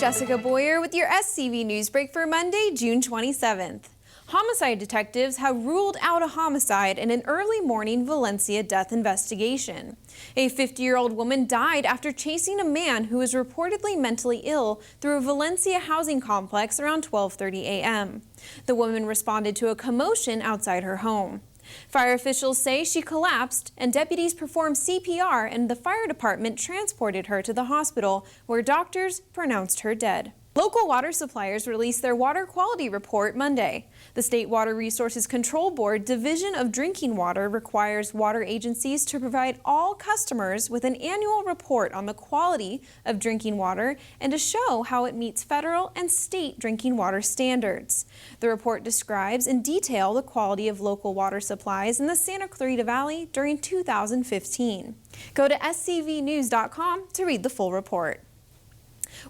Jessica Boyer with your SCV Newsbreak for Monday, June 27th. Homicide detectives have ruled out a homicide in an early morning Valencia death investigation. A 50-year-old woman died after chasing a man who was reportedly mentally ill through a Valencia housing complex around 12:30 a.m. The woman responded to a commotion outside her home. Fire officials say she collapsed and deputies performed CPR, and the fire department transported her to the hospital where doctors pronounced her dead. Local water suppliers released their water quality report Monday. The State Water Resources Control Board Division of Drinking Water requires water agencies to provide all customers with an annual report on the quality of drinking water and to show how it meets federal and state drinking water standards. The report describes in detail the quality of local water supplies in the Santa Clarita Valley during 2015. Go to scvnews.com to read the full report.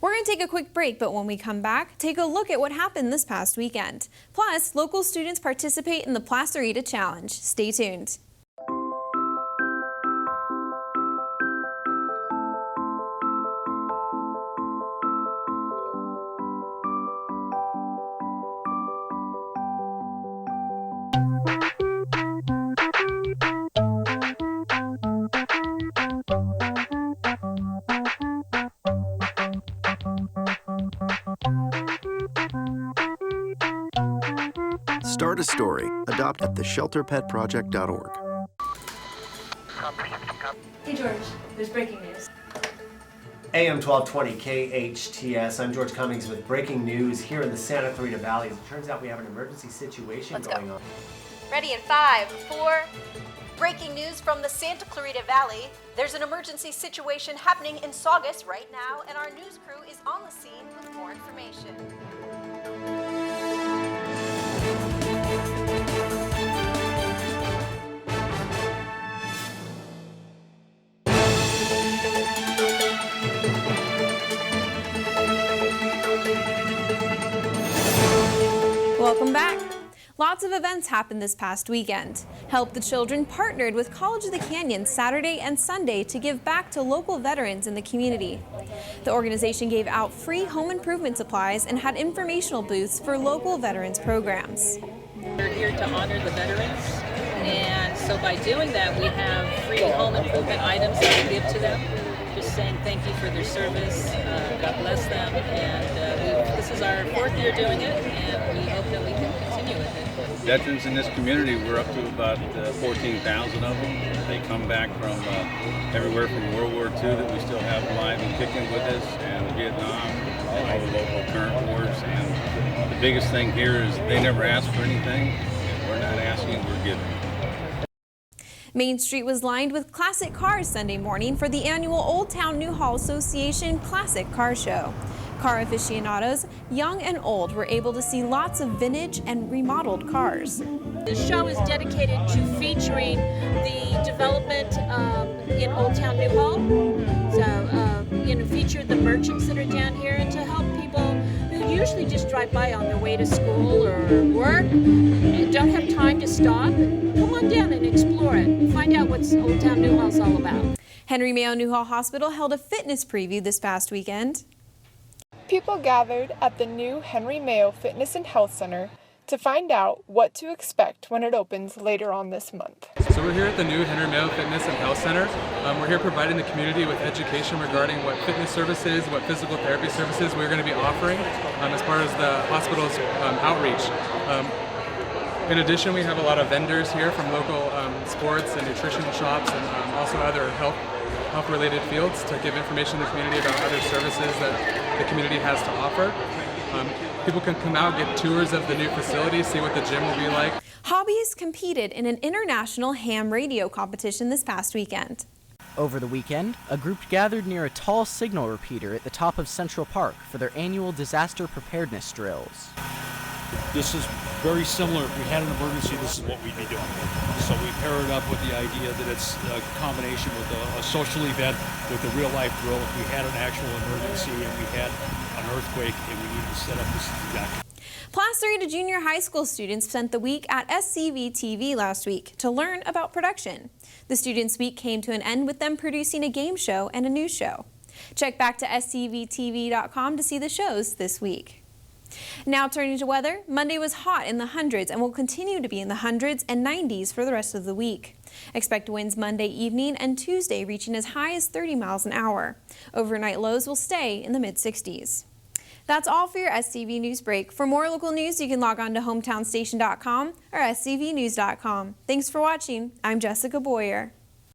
We're going to take a quick break, but when we come back, take a look at what happened this past weekend. Plus, local students participate in the Placerita Challenge. Stay tuned. Start a story. Adopt at theshelterpetproject.org. Hey George, there's breaking news. AM 1220 KHTS. I'm George Cummings with breaking news here in the Santa Clarita Valley. As it turns out, we have an emergency situation going on. Ready in 5, 4. Breaking news from the Santa Clarita Valley. There's an emergency situation happening in Saugus right now, and our news crew is on the scene with more information. Welcome back. Lots of events happened this past weekend. Help the Children partnered with College of the Canyons Saturday and Sunday to give back to local veterans in the community. The organization gave out free home improvement supplies and had informational booths for local veterans programs. We're here to honor the veterans, and so by doing that we have free home improvement items that we give to them, just saying thank you for their service, God bless them, and this is our 4th year doing it, and we hope that we can continue with it. Veterans in this community, we're up to about 14,000 of them. They come back from everywhere from World War II that we still have alive and kicking with us, and Vietnam, and all the local current wars. And the biggest thing here is they never ask for anything. We're not asking, we're giving. Main Street was lined with classic cars Sunday morning for the annual Old Town Newhall Association Classic Car Show. Car aficionados, young and old, were able to see lots of vintage and remodeled cars. This show is dedicated to featuring the development in Old Town Newhall. So, feature the merchants that are down here, and to help people who usually just drive by on their way to school or work and don't have time to stop. Come on down and explore it. Find out what Old Town Newhall's all about. Henry Mayo Newhall Hospital held a fitness preview this past weekend. People gathered at the new Henry Mayo Fitness and Health Center to find out what to expect when it opens later on this month. So we're here at the new Henry Mayo Fitness and Health Center. We're here providing the community with education regarding what fitness services, what physical therapy services we're going to be offering as part of the hospital's outreach. In addition, we have a lot of vendors here from local sports and nutrition shops, and also other health-related fields to give information to the community about other services that the community has to offer. People can come out, get tours of the new facility, see what the gym will be like. Hobbyists competed in an international ham radio competition this past weekend. Over the weekend, a group gathered near a tall signal repeater at the top of Central Park for their annual disaster preparedness drills. This is very similar. If we had an emergency, this is what we'd be doing. So we pair it up with the idea that it's a combination with a social event with a real-life drill. If we had an actual emergency and we had an earthquake and we needed to set up this exact. Placerita Junior High School students spent the week at SCV TV last week to learn about production. The Students' Week came to an end with them producing a game show and a news show. Check back to scvtv.com to see the shows this week. Now turning to weather, Monday was hot in the hundreds and will continue to be in the hundreds and 90s for the rest of the week. Expect winds Monday evening and Tuesday reaching as high as 30 miles an hour. Overnight lows will stay in the mid-60s. That's all for your SCV NewsBreak. For more local news, you can log on to hometownstation.com or scvnews.com. Thanks for watching. I'm Jessica Boyer.